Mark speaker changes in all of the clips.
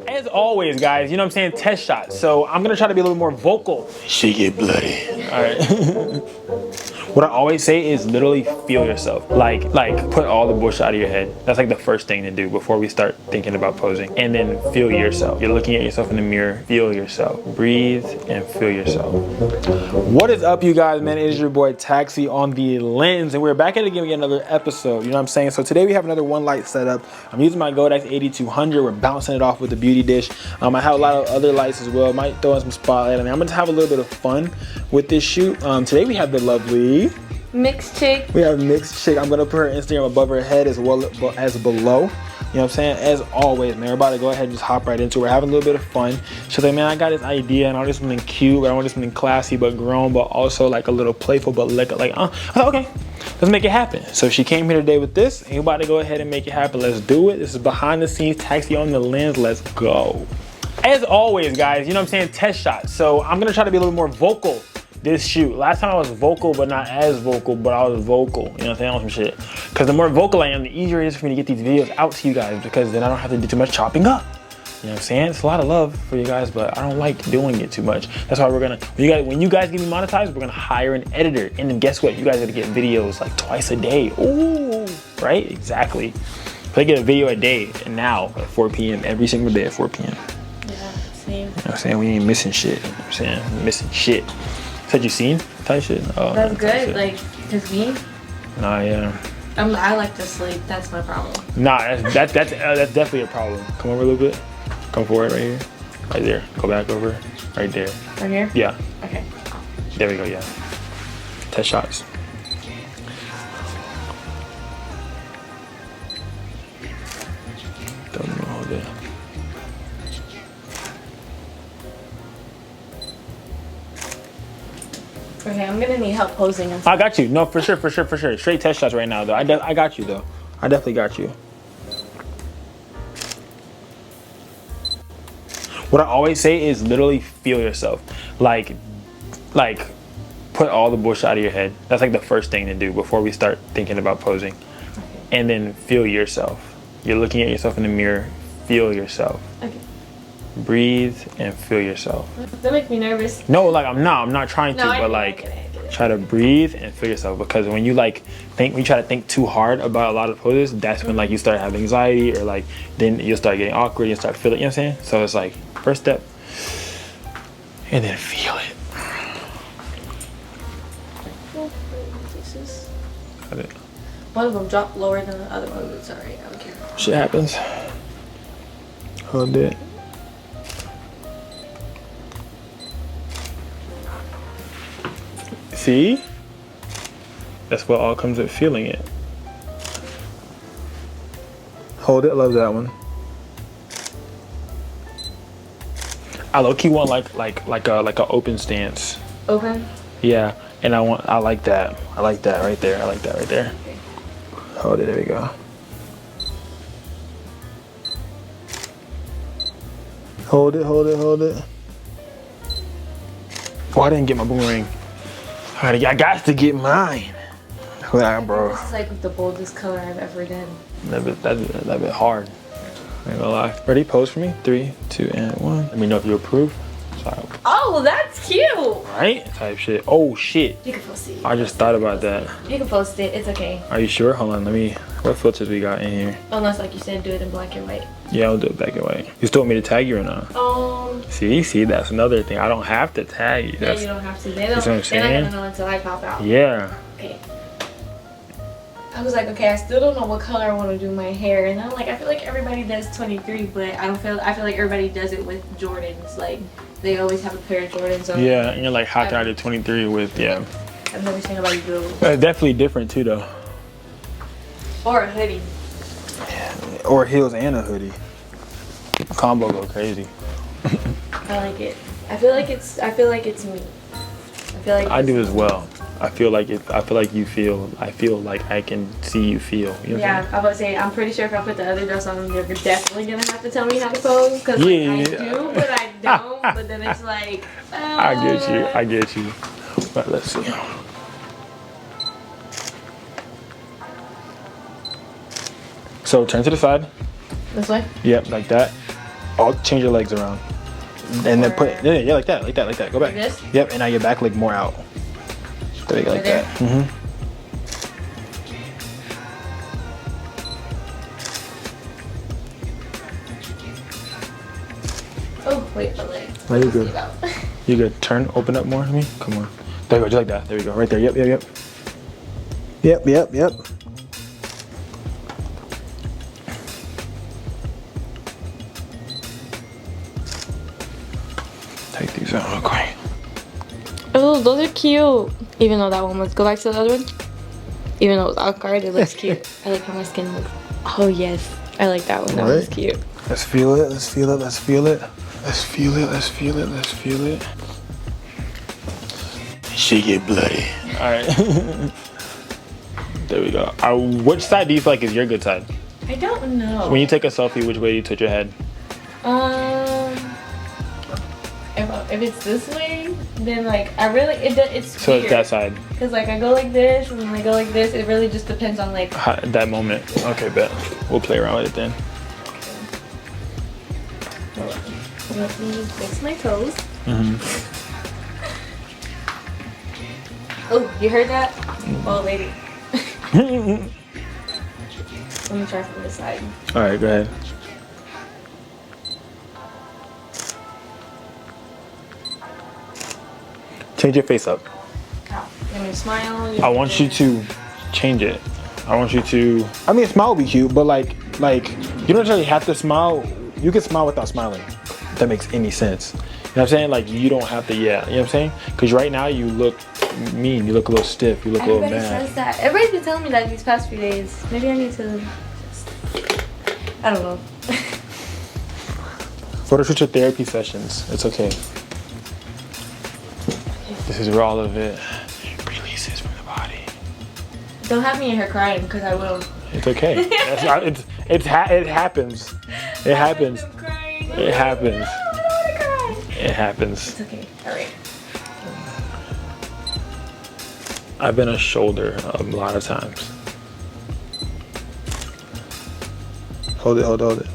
Speaker 1: As always, guys, you know what I'm saying, test shots. So I'm gonna try to be a little more vocal. She get bloody. All right. What I always say is literally feel yourself. Like put all the bullshit out of your head. That's like the first thing to do before we start thinking about posing. And then feel yourself. You're looking at yourself in the mirror. Feel yourself. Breathe and feel yourself. What is up, you guys, man? It is your boy Taxi on the lens, and we're back at it again with another episode. You know what I'm saying? So today we have another one light setup. I'm using my Godax AD200. We're bouncing it off with the beauty dish. I have a lot of other lights as well. Might throw in some spotlight. I mean, I'm gonna have a little bit of fun with this shoot. Today we have the lovely
Speaker 2: Mixed Chick.
Speaker 1: We have Mixed Chick. I'm gonna put her Instagram above her head as well as below. You know what I'm saying? As always, man, we're about to go ahead and just hop right into it. We're having a little bit of fun. She's like, man, I got this idea and I want something cute, but I want something classy but grown, but also like a little playful, but like I thought, okay, let's make it happen. So she came here today with this, and we're about to go ahead and make it happen. Let's do it. This is behind the scenes, Taxi on the lens. Let's go. As always, guys, you know what I'm saying, test shots. So I'm gonna try to be a little more vocal this shoot. Last time I was vocal, but not as vocal, but I was vocal. You know what I'm saying? On some shit. Because the more vocal I am, the easier it is for me to get these videos out to you guys, because then I don't have to do too much chopping up. You know what I'm saying? It's a lot of love for you guys, but I don't like doing it too much. That's why we're gonna, when you guys get me monetized, we're gonna hire an editor. And then guess what? You guys gotta get videos like twice a day. Ooh, right? Exactly. So I get a video a day, and now at 4 p.m. every single day at 4 p.m.
Speaker 2: Yeah, same.
Speaker 1: You know what I'm saying? We ain't missing shit. You know what I'm saying? Missing shit. Said you seen type shit? Oh,
Speaker 2: that's good. Like, cause me?
Speaker 1: Nah, yeah.
Speaker 2: I like to sleep. That's my problem.
Speaker 1: Nah, that's definitely a problem. Come over a little bit. Come forward right here. Right there. Go back over. Right there.
Speaker 2: Right here?
Speaker 1: Yeah.
Speaker 2: Okay.
Speaker 1: There we go, yeah. Test shots. Don't know how to.
Speaker 2: Okay, I'm gonna need help posing.
Speaker 1: I got you. No, for sure. Straight test shots right now, though. I got you, though. I definitely got you. What I always say is literally feel yourself. Like put all the bullshit out of your head. That's like the first thing to do before we start thinking about posing.
Speaker 2: Okay.
Speaker 1: And then feel yourself. You're looking at yourself in the mirror. Feel yourself.
Speaker 2: Okay.
Speaker 1: Breathe and feel yourself.
Speaker 2: That makes me nervous.
Speaker 1: No, like I'm not trying to, but like
Speaker 2: I get it.
Speaker 1: try to breathe and feel yourself, because when you when you try to think too hard about a lot of poses, that's when like you start having anxiety, or like then you'll start getting awkward, you start feeling, you know what I'm saying? So it's like first step and then feel it. Got it.
Speaker 2: One of them dropped lower than the other one. Sorry, I don't care.
Speaker 1: Shit happens. Hold it. See? That's what all comes with feeling it. Hold it, love that one. I low-key want like a open stance.
Speaker 2: Open?
Speaker 1: Yeah, and I like that. I like that right there. I like that right there.
Speaker 2: Okay.
Speaker 1: Hold it, there we go. Hold it. Oh, I didn't get my boomerang. I got to get mine. Bro.
Speaker 2: This is like the boldest color I've ever done.
Speaker 1: That bit hard. I ain't gonna lie. Ready? Pose for me. 3, 2, and 1. Let me know if you approve. Sorry.
Speaker 2: Oh, that's cute.
Speaker 1: Right? Type shit. Oh shit.
Speaker 2: You can post it.
Speaker 1: I just thought about that.
Speaker 2: You can post it. It's okay.
Speaker 1: Are you sure? Hold on. Let me. What filters we got in here?
Speaker 2: Unless, like you said, do it in black and white.
Speaker 1: Yeah, I'll do it black and white. You still want me to tag you or not? See, that's another thing. I don't have to tag you.
Speaker 2: Yeah, you don't have to. They're not
Speaker 1: saying?
Speaker 2: gonna know until I pop out.
Speaker 1: Yeah.
Speaker 2: Okay. I was like, okay, I still don't know what color I want to do my hair, and I'm like, I feel like everybody does 23, but I feel like everybody does it with Jordans. Like, they always have a pair of Jordans on.
Speaker 1: Yeah, and you're like, how can I do 23 with, yeah.
Speaker 2: I've never seen anybody do it.
Speaker 1: Definitely different too, though.
Speaker 2: Or a hoodie.
Speaker 1: Yeah, or heels and a hoodie. Combo go crazy.
Speaker 2: I like it. I feel like it's me. I feel like
Speaker 1: I do as well. I feel like you feel. I feel like I can see you feel. You know
Speaker 2: yeah, I was about to say, I'm pretty sure if I put the other dress on, you're definitely gonna have to tell me how to pose, because I do, but I don't. But then it's like,
Speaker 1: I get you. But let's see. So turn to the side.
Speaker 2: This way?
Speaker 1: Yep, like that. Oh, change your legs around. And then put, yeah, like that. Go back.
Speaker 2: Like this?
Speaker 1: Yep, and now your back leg more out. There you go, like that.
Speaker 2: Oh, wait, my leg.
Speaker 1: No, you're good. You good. Turn, open up more to me. Come on. There you go, just like that. There you go, right there. Yep. Take these out real quick.
Speaker 2: Oh, those are cute. Even though that one was, go back to the other one. Even though it was out card, it looks cute. I like how my skin looks. Oh yes, I like that one. That one's cute.
Speaker 1: Let's feel it. She get bloody. All right. There we go. Which side do you feel like is your good side?
Speaker 2: I don't know.
Speaker 1: When you take a selfie, which way do you tilt your head?
Speaker 2: If it's this way, then like it's
Speaker 1: So
Speaker 2: weird.
Speaker 1: it's that side.
Speaker 2: Cause like I go like this and then I go like this. It really just depends on like
Speaker 1: That moment. Okay, bet. We'll play around with it then.
Speaker 2: Let me fix my toes. Oh, you heard that? Oh, lady. Let me try from this side.
Speaker 1: All right, go ahead. Change your face up.
Speaker 2: Oh, let me smile.
Speaker 1: I want you to change it. I want you to. I mean, a smile would be cute, but like you don't really have to smile. You can smile without smiling. If that makes any sense. You know what I'm saying? Like you don't have to. Yeah, you know what I'm saying? Because right now you look mean. You look a little stiff. You look a little mad.
Speaker 2: Everybody says that. Everybody's been telling me that these past few days. Maybe I need to. I don't know.
Speaker 1: Photo shoots are therapy sessions. It's okay. This is where all of it releases from the body.
Speaker 2: Don't have me in here crying, because I will.
Speaker 1: It's okay. It happens. It happens. It happens.
Speaker 2: I don't want to cry.
Speaker 1: It happens.
Speaker 2: It's okay. All right.
Speaker 1: I've been a shoulder a lot of times. Hold it.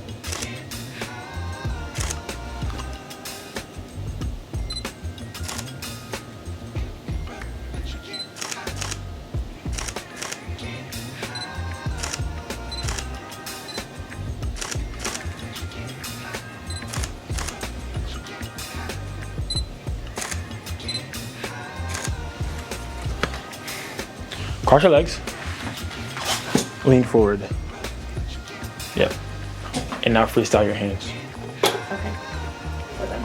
Speaker 1: Cross your legs. Lean forward. Yep. And now freestyle your hands.
Speaker 2: Okay. Well done.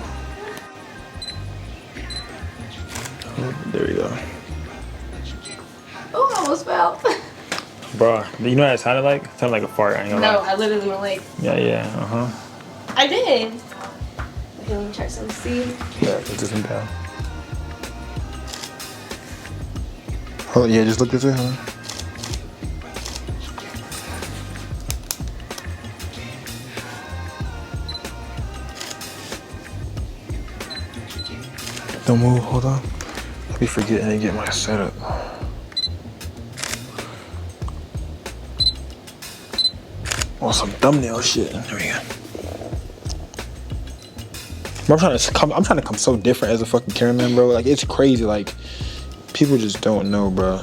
Speaker 1: Oh, there we go.
Speaker 2: Oh, I almost fell.
Speaker 1: Bruh, you know what it sounded like? It sounded like a fart. I ain't gonna
Speaker 2: No,
Speaker 1: lie.
Speaker 2: I literally went like.
Speaker 1: Yeah.
Speaker 2: I did. Okay, let me try some seed.
Speaker 1: Yeah, put this one down. Oh yeah, just look this way, huh? Don't move, hold on. I'll be forgetting to get my setup. Oh, some thumbnail shit. There we go. I'm trying to come so different as a fucking cameraman, bro. Like it's crazy. Like people just don't know, bro.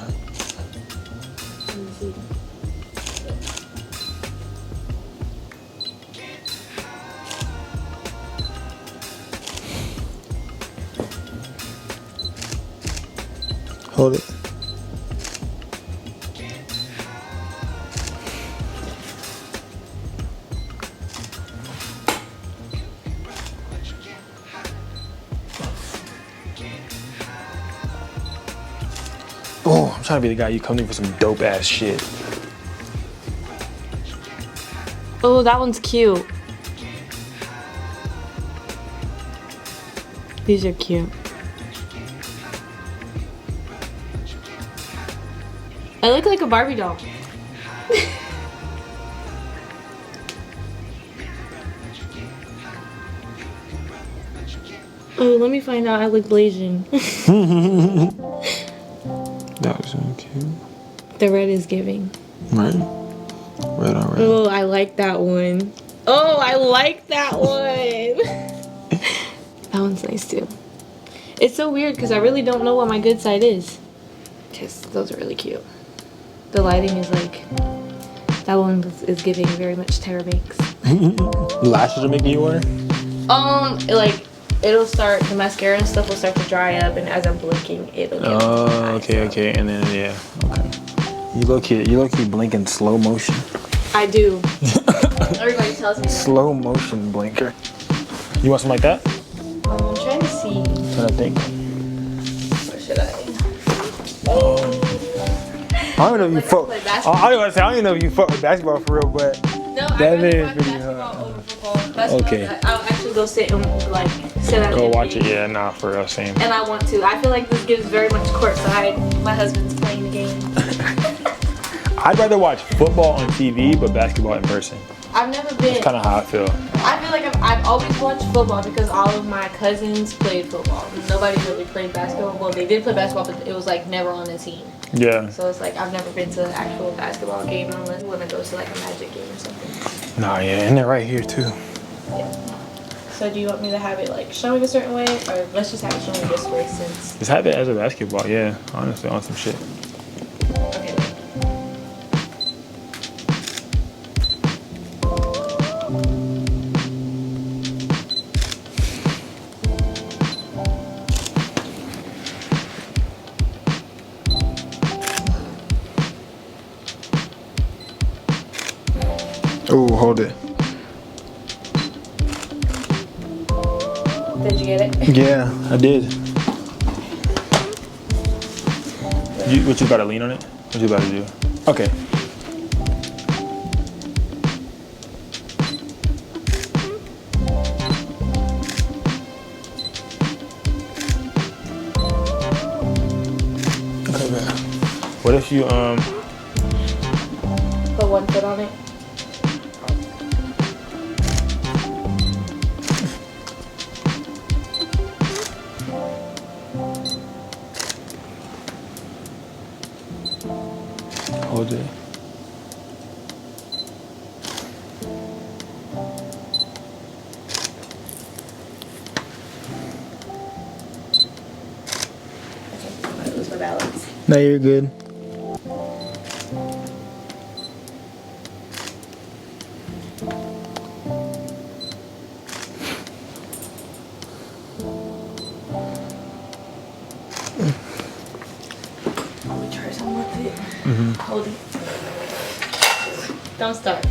Speaker 1: Hold it. Oh, I'm trying to be the guy you come in for some dope ass shit.
Speaker 2: Oh, that one's cute. These are cute. I look like a Barbie doll. Oh, let me find out I look blazing.
Speaker 1: That was really cute.
Speaker 2: The red is giving.
Speaker 1: Right? Red on red.
Speaker 2: Oh, I like that one. Oh, I like that one. That one's nice too. It's so weird because I really don't know what my good side is. Because those are really cute. The lighting is like, that one is giving very much Terra Banks.
Speaker 1: Lashes are making you water?
Speaker 2: Like, it'll start, the mascara and stuff will start to dry up, and as I'm blinking, it'll get
Speaker 1: okay, and then, yeah, okay. You low-key blink in slow motion.
Speaker 2: I do. Everybody tells me that.
Speaker 1: Slow motion blinker. You want something like that?
Speaker 2: I'm trying to see.
Speaker 1: I'm trying to think.
Speaker 2: What should I?
Speaker 1: I don't know if you fuck. I don't know if you fuck with basketball for real, but
Speaker 2: No,
Speaker 1: that
Speaker 2: I really
Speaker 1: is
Speaker 2: watch
Speaker 1: pretty
Speaker 2: basketball
Speaker 1: hard.
Speaker 2: over football. Basketball,
Speaker 1: Okay.
Speaker 2: I'll actually go sit and like sit at
Speaker 1: Go
Speaker 2: the
Speaker 1: watch it.
Speaker 2: game.
Speaker 1: Yeah, nah, for real, same.
Speaker 2: And I want to. I feel like this gives very much courtside. My husband's playing the game.
Speaker 1: I'd rather watch football on TV, but basketball in person.
Speaker 2: I've never been.
Speaker 1: That's kind of how I feel.
Speaker 2: I feel like I've always watched football because all of my cousins played football. Nobody really played basketball. Well, they did play basketball, but it was like never on the team.
Speaker 1: Yeah.
Speaker 2: So it's like I've never been to an actual basketball game unless when I go to like a Magic game or something.
Speaker 1: Nah, yeah, and they're right here too.
Speaker 2: Yeah. So do you want me to have it like showing a certain way, or let's just have it showing this way since?
Speaker 1: Just have it as a basketball, yeah. Honestly, on some shit.
Speaker 2: Okay.
Speaker 1: Oh, hold it.
Speaker 2: Did you get it?
Speaker 1: Yeah, I did. What you about to lean on it? What you about to do? Okay. Okay, man. What if you
Speaker 2: Put one foot on it.
Speaker 1: hold it?
Speaker 2: I lose my balance.
Speaker 1: No, you're good.
Speaker 2: Let me try something with it.
Speaker 1: Mm-hmm.
Speaker 2: Hold it. Don't start.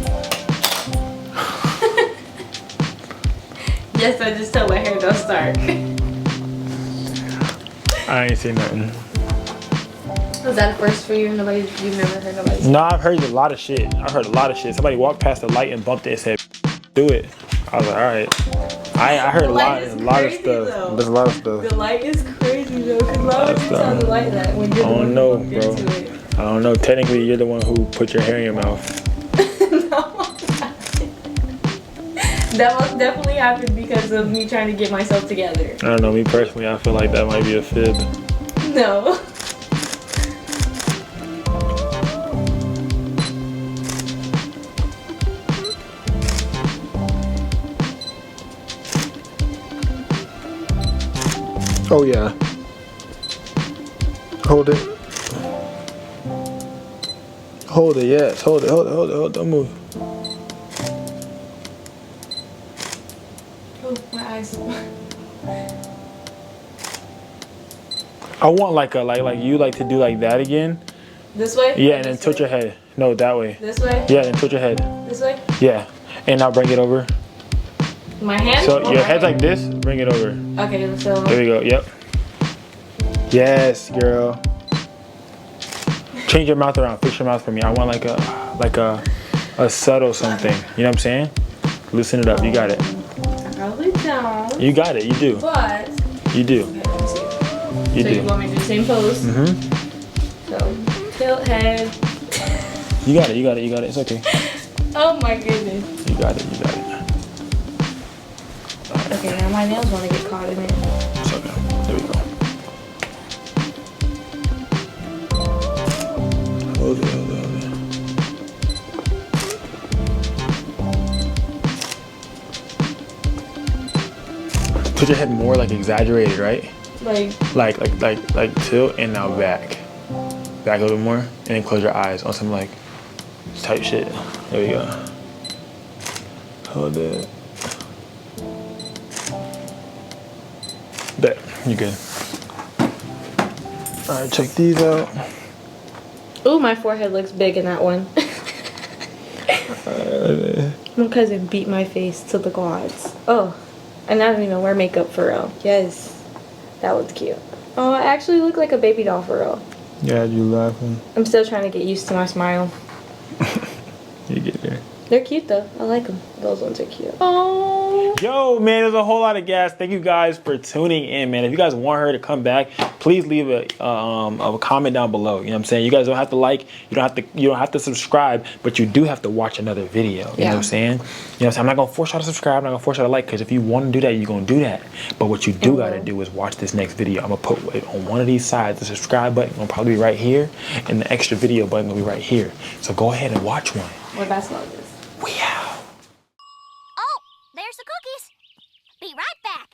Speaker 2: Yes, I just told my hair don't start.
Speaker 1: I ain't seen nothing.
Speaker 2: Was that a first for you? You've never heard nobody say?
Speaker 1: No, I've heard a lot of shit. I heard a lot of shit. Somebody walked past the light and bumped it and said, "Do it." I was like, all right. I heard a lot of stuff.
Speaker 2: Though.
Speaker 1: There's a lot of stuff.
Speaker 2: The light is crazy though, because why would you tell the light that when you're the one who bumped into it?
Speaker 1: I don't know. Technically, you're the one who put your hair in your mouth.
Speaker 2: No. That must definitely happen because of me trying to get myself together.
Speaker 1: I don't know. Me personally, I feel like that might be a fib.
Speaker 2: No.
Speaker 1: Oh yeah. Hold it. Hold it, yes. Hold it. Don't move.
Speaker 2: Oh, my eyes.
Speaker 1: I want like you like to do like that again.
Speaker 2: This way?
Speaker 1: Yeah, and then tilt your head. No, that way.
Speaker 2: This way?
Speaker 1: Yeah, and tilt your head.
Speaker 2: This way?
Speaker 1: Yeah. And now bring it over.
Speaker 2: My hand?
Speaker 1: So
Speaker 2: or
Speaker 1: your
Speaker 2: my
Speaker 1: head's like
Speaker 2: hand?
Speaker 1: this, bring it over.
Speaker 2: Okay, so.
Speaker 1: There we go, yep. Yes, girl. Change your mouth around, fix your mouth for me. I want like a subtle something. You know what I'm saying? Loosen it up, you got it.
Speaker 2: I probably don't.
Speaker 1: You got it, you do.
Speaker 2: But.
Speaker 1: You do.
Speaker 2: Okay, let me see.
Speaker 1: You
Speaker 2: so
Speaker 1: do.
Speaker 2: you want me to do the same pose?
Speaker 1: Mm-hmm.
Speaker 2: So, tilt head.
Speaker 1: You got it. It's okay.
Speaker 2: Oh my goodness.
Speaker 1: You got it.
Speaker 2: Okay, now my nails want to get caught in it.
Speaker 1: It's okay. There we go. Hold it. Put your head more like exaggerated, right? Like tilt and now back. Back a little bit more, and then close your eyes on some like type shit. There we go. Hold it. Bet, you good. All right, check these out.
Speaker 2: Ooh, my forehead looks big in that one. My cousin beat my face to the gods. Oh, and I don't even wear makeup for real. Yes, that one's cute. Oh, I actually look like a baby doll for real.
Speaker 1: Yeah, you laughing.
Speaker 2: I'm still trying to get used to my smile.
Speaker 1: You get there.
Speaker 2: They're cute though. I like them. Those ones are cute. Oh.
Speaker 1: Yo, man, there's a whole lot of gas. Thank you guys for tuning in, man. If you guys want her to come back, please leave a comment down below. You know what I'm saying? You guys don't have to like, you don't have to subscribe, but you do have to watch another video. You know what I'm saying? You know what I'm saying? I'm not gonna force y'all to subscribe, I'm not gonna force y'all to like, because if you want to do that, you're gonna do that. But what you do gotta do is watch this next video. I'm gonna put it on one of these sides. The subscribe button will probably be right here, and the extra video button will be right here. So go ahead and watch one.
Speaker 2: What basketball is this?
Speaker 1: We out.
Speaker 3: Oh, there's the cookies. Be right back.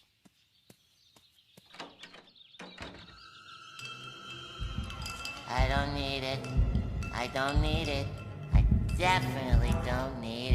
Speaker 3: I don't need it. I don't need it. I definitely don't need it.